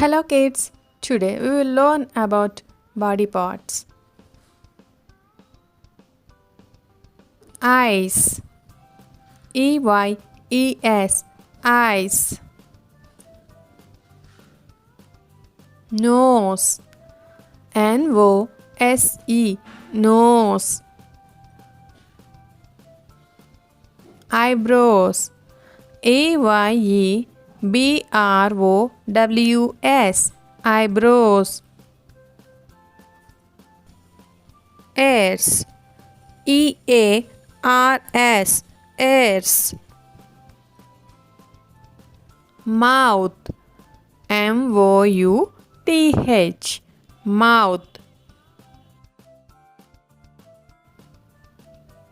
Hello kids, today we will learn about body parts. Eyes, E-Y-E-S, eyes. Nose, N-O-S-E, nose. Eyebrows, A-Y-E-B-R-O-W-S, eyebrows. Ears, E-A-R-S, ears. Mouth, M-O-U-T-H, mouth.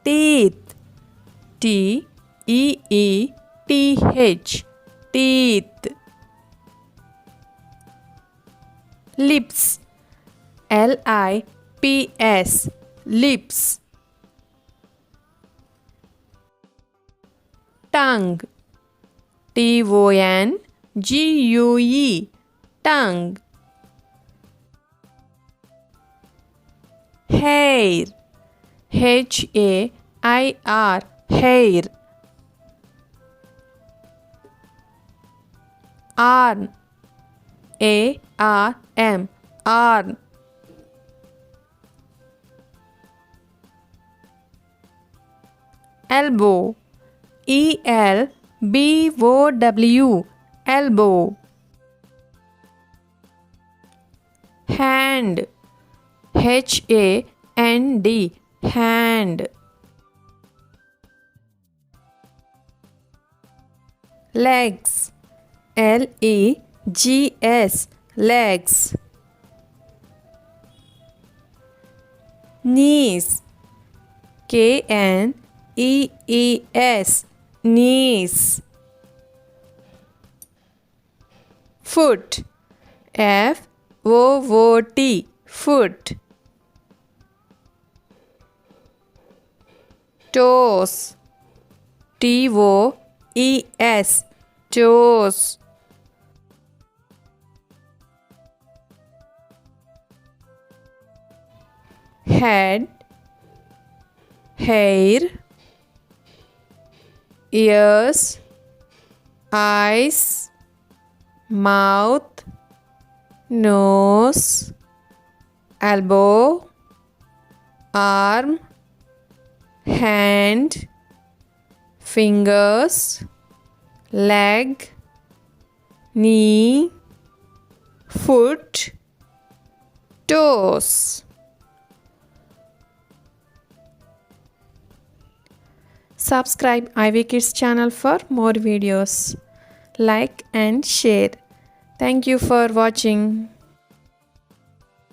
Teeth, T-E-E-T-H, teeth. Lips, L-I-P-S, lips. Tongue, T-O-N-G-U-E, tongue. Hair, H-A-I-R, hair. Arm, A-R-M, arm. Elbow, E-L-B-O-W, elbow. Hand, H-A-N-D, hand. Legs, L-E-G-S, legs. Knees, K-N-E-E-S, knees. Foot, F-O-O-T, foot. Toes, T-O-E-S, toes. Head, hair. Ears, eyes, mouth, nose, elbow, arm, hand, fingers, leg, knee, foot, toes. Subscribe Ivy Kids channel for more videos. Like and share. Thank you for watching.